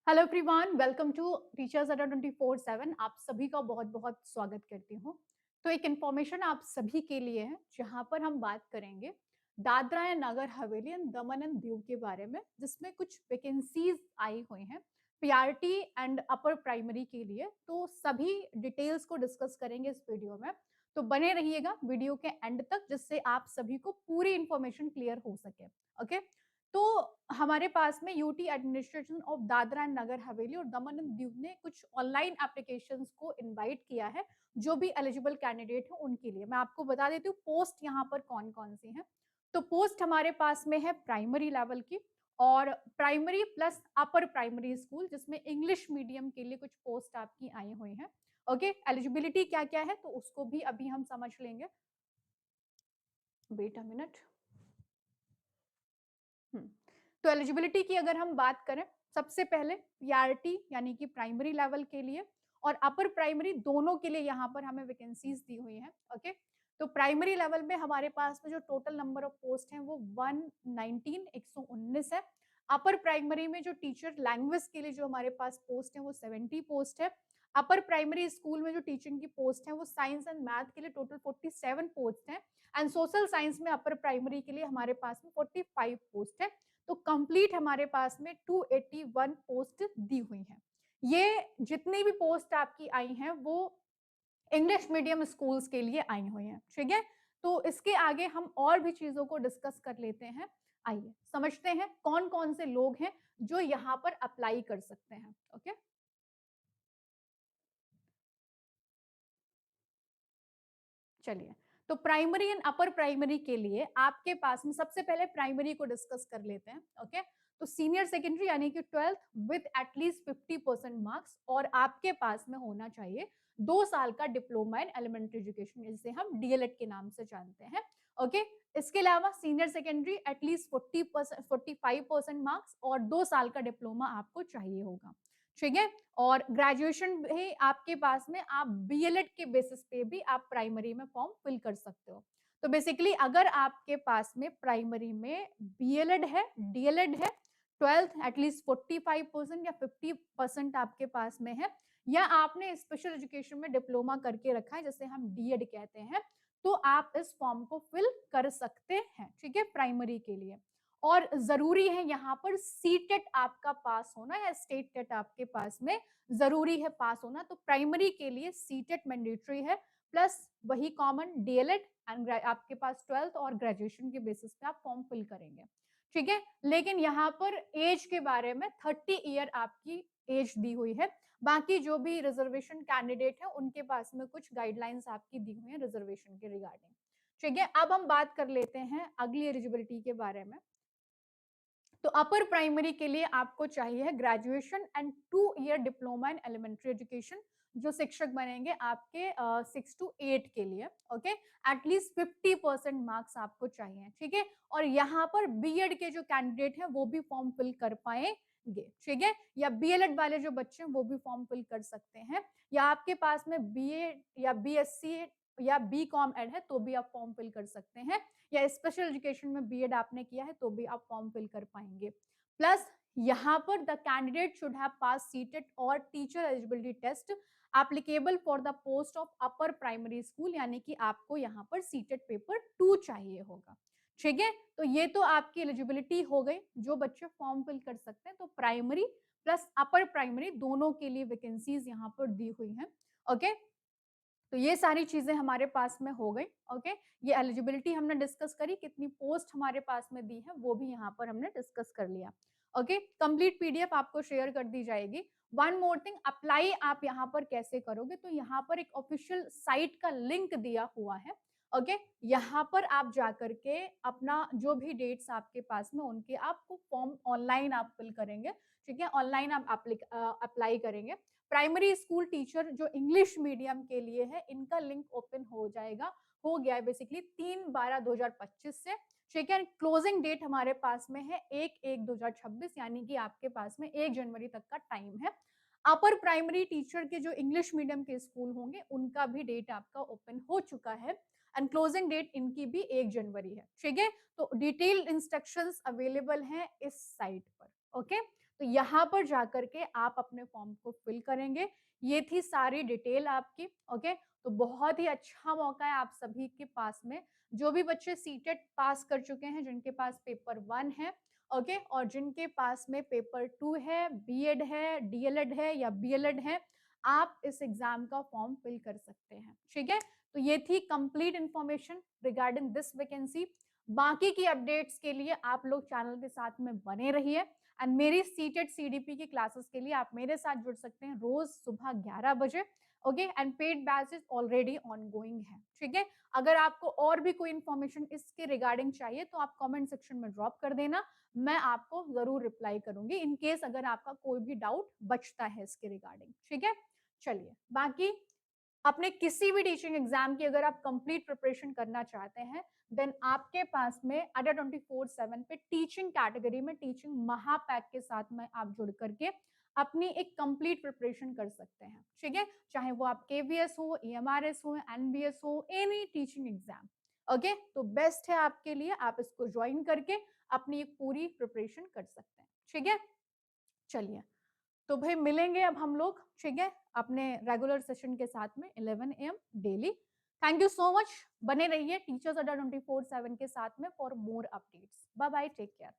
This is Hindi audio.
Hello everyone, welcome to teachers Adda 24/7। आप सभी का बहुत बहुत स्वागत करती हूँ। तो एक इन्फॉर्मेशन आप सभी के लिए है, जहाँ पर हम बात करेंगे Dadra and Nagar Haveli and Daman and Diu के बारे में, जिसमें कुछ वैकेंसीज आई हुई हैं पीआरटी एंड अपर प्राइमरी के लिए। तो सभी डिटेल्स को डिस्कस करेंगे इस वीडियो में। तो बने रहिएगा वीडियो के एंड तक, जिससे आप सभी को पूरी इंफॉर्मेशन क्लियर हो सके। ओके। तो हमारे पास में UT administration of Dadra and Nagar Haveli और दमन एंड दीव ने कुछ ऑनलाइन एप्लीकेशंस को इनवाइट किया है, जो भी एलिजिबल कैंडिडेट हैं उनके लिए। मैं आपको बता देती हूँ पोस्ट यहाँ पर कौन कौन सी हैं। तो पोस्ट हमारे पास में है प्राइमरी लेवल की और प्राइमरी प्लस अपर प्राइमरी स्कूल, जिसमें इंग्लिश मीडियम के लिए कुछ पोस्ट आपकी आई हुई हैं। ओके, एलिजिबिलिटी क्या क्या है तो उसको भी अभी हम समझ लेंगे। Wait a minute. तो एलिजिबिलिटी की अगर हम बात करें, सबसे पहले पीआरटी यानी कि प्राइमरी लेवल के लिए और अपर प्राइमरी दोनों के लिए यहाँ पर हमें वैकेंसीज दी हुई हैं। ओके। तो प्राइमरी लेवल में हमारे पास में जो टोटल नंबर ऑफ पोस्ट हैं वो 119 है। अपर प्राइमरी में जो टीचर लैंग्वेज के लिए जो हमारे पास पोस्ट है वो 70 पोस्ट है। अपर प्राइमरी स्कूल में जो टीचिंग की पोस्ट है वो साइंस एंड मैथ के लिए टोटल 47 पोस्ट है एंड सोशल साइंस में अपर प्राइमरी के लिए हमारे पास में 45 पोस्ट है। तो कंप्लीट हमारे पास में 281 पोस्ट दी हुई हैं। ये जितनी भी पोस्ट आपकी आई हैं वो इंग्लिश मीडियम स्कूल्स के लिए आई हुई हैं। ठीक है। तो इसके आगे हम और भी चीजों को डिस्कस कर लेते हैं। आइए समझते हैं कौन कौन से लोग हैं जो यहाँ पर अप्लाई कर सकते हैं। ओके। चलिए, तो प्राइमरी एंड अपर प्राइमरी के लिए आपके पास में सबसे पहले प्राइमरी को डिस्कस कर लेते हैं। ओके। तो सीनियर सेकेंडरी यानी कि 12th विद एटलीस्ट 50% मार्क्स और आपके पास में होना चाहिए 2 साल का डिप्लोमा इन एलिमेंट्री एजुकेशन, जिसे हम डीएलएड के नाम से जानते हैं। ओके। इसके अलावा सीनियर सेकेंडरी एटलीस्ट 45% मार्क्स और 2 साल का डिप्लोमा आपको चाहिए होगा। ठीक है। और ग्रेजुएशन भी आपके पास में, आप बीएलएड के बेसिस पे भी आप प्राइमरी में फॉर्म फिल कर सकते हो। तो बेसिकली अगर आपके पास में प्राइमरी में बीएलएड है, डीएलएड है, 12th एटलीस्ट 45% या 50% आपके पास में है, या आपने स्पेशल एजुकेशन में डिप्लोमा करके रखा है जैसे हम डीएड कहते हैं, तो आप इस फॉर्म को फिल कर सकते हैं। ठीक है, प्राइमरी के लिए। और जरूरी है यहाँ पर सीटेट आपका पास होना या स्टेट टेट आपके पास में जरूरी है पास होना। तो प्राइमरी के लिए सीटेट मैंडेटरी है, प्लस वही कॉमन डीएलएड एंड आपके पास 12th और ग्रेजुएशन के बेसिस पे आप फॉर्म फिल करेंगे। ठीक है। लेकिन यहाँ पर एज के बारे में 30 ईयर आपकी एज दी हुई है। बाकी जो भी रिजर्वेशन कैंडिडेट है उनके पास में कुछ गाइडलाइंस आपकी दी हुई है रिजर्वेशन के रिगार्डिंग। ठीक है। अब हम बात कर लेते हैं अगली एलिजिबिलिटी के बारे में। तो अपर प्राइमरी के लिए आपको चाहिए है graduation and 2 year diploma in elementary education, जो शिक्षक बनेंगे आपके 6 to 8 के लिए। ओके। एटलीस्ट 50% मार्क्स आपको चाहिए। ठीक है। और यहाँ पर बीएड के जो कैंडिडेट हैं वो भी फॉर्म फिल कर पाएंगे। ठीक है। या बीएलएड वाले जो बच्चे हैं वो भी फॉर्म फिल कर सकते हैं, या आपके पास में बीए या बीएससी या बी कॉम एड है तो भी आप फॉर्म फिल कर सकते हैं, या स्पेशल एजुकेशन में बीएड आपने किया है तो भी आप फॉर्म फिल कर पाएंगे। प्लस यहाँ पर the candidate should have pass CTET और teacher eligibility test applicable for the post of upper primary school, यानी कि आपको यहाँ पर सीटेट पेपर 2 चाहिए होगा। ठीक है। तो ये तो आपकी एलिजिबिलिटी हो गई, जो बच्चे फॉर्म फिल कर सकते हैं। तो प्राइमरी प्लस अपर प्राइमरी दोनों के लिए वैकेंसीज यहाँ पर दी हुई हैं। ओके। तो ये सारी चीजें हमारे पास में हो गई। ओके। ये एलिजिबिलिटी हमने डिस्कस करी, कितनी पोस्ट हमारे पास में दी है वो भी यहाँ पर हमने डिस्कस कर लिया। ओके। कंप्लीट पीडीएफ आपको शेयर कर दी जाएगी। वन मोर थिंग, अप्लाई आप यहाँ पर कैसे करोगे, तो यहाँ पर एक ऑफिशियल साइट का लिंक दिया हुआ है। ओके। यहाँ पर आप जाकर के अपना जो भी डेट्स आपके पास में उनके आपको फॉर्म ऑनलाइन आप फिल करेंगे। ठीक है। ऑनलाइन आप अप्लाई करेंगे। प्राइमरी स्कूल टीचर जो इंग्लिश मीडियम के लिए है, इनका लिंक ओपन हो जाएगा, हो गया है बेसिकली 3/12/2025 से। ठीक है। क्लोजिंग डेट हमारे पास में है 1/1/2026, यानी कि आपके पास में 1 जनवरी तक का टाइम है। अपर प्राइमरी टीचर के जो इंग्लिश मीडियम के स्कूल होंगे उनका भी डेट आपका ओपन हो चुका है एंड क्लोजिंग डेट इनकी भी 1 जनवरी है। ठीक है। तो डिटेल इंस्ट्रक्शंस अवेलेबल हैं इस साइट पर। ओके। तो यहाँ पर जाकर के आप अपने फॉर्म को फिल करेंगे। ये थी सारी डिटेल आपकी, ओके। तो बहुत ही अच्छा मौका है आप सभी के पास में, जो भी बच्चे सीटेट पास कर चुके हैं, जिनके पास पेपर 1 है, ओके, और जिनके पास में पेपर 2 है, बीएड है, डीएलएड है या बीएलएड है, आप इस एग्जाम का फॉर्म फिल कर सकते हैं, ठीक है। तो ये थी complete information regarding this vacancy. बाकी की अपडेट्स के लिए आप लोग चैनल के साथ में बने रहिए, एंड मेरी सीटेट सीडीपी की क्लासेस के लिए आप मेरे साथ जुड़ सकते हैं रोज सुबह 11 बजे, okay. And paid batches already ongoing है, ठीक है। अगर आपको और भी कोई इंफॉर्मेशन इसके रिगार्डिंग चाहिए तो आप कमेंट सेक्शन में ड्रॉप कर देना, मैं आपको जरूर रिप्लाई करूंगी इन केस अगर आपका कोई भी डाउट बचता है इसके रिगार्डिंग, ठीक है। चलिए, बाकी अपने किसी भी टीचिंग एग्जाम की अगर आप कंप्लीट प्रिपरेशन करना चाहते हैं, देन आपके पास में अडा 24/7 पे टीचिंग कैटेगरी में टीचिंग महापैक के साथ में आप जुड़ करके अपनी एक कंप्लीट प्रिपरेशन कर सकते हैं, ठीक है। चाहे वो आप केवीएस हो, ईएमआरएस हो, एनबीएस हो, एनी टीचिंग एग्जाम, ओके। तो बेस्ट है आपके लिए, आप इसको ज्वाइन करके अपनी एक पूरी प्रिपरेशन कर सकते हैं, ठीक है। चलिए, तो भाई मिलेंगे अब हम लोग, ठीक है, अपने रेगुलर सेशन के साथ में 11 AM डेली। थैंक यू सो मच, बने रहिए टीचर्स अड्डा 24/7 के साथ में for more updates. Bye bye, take care.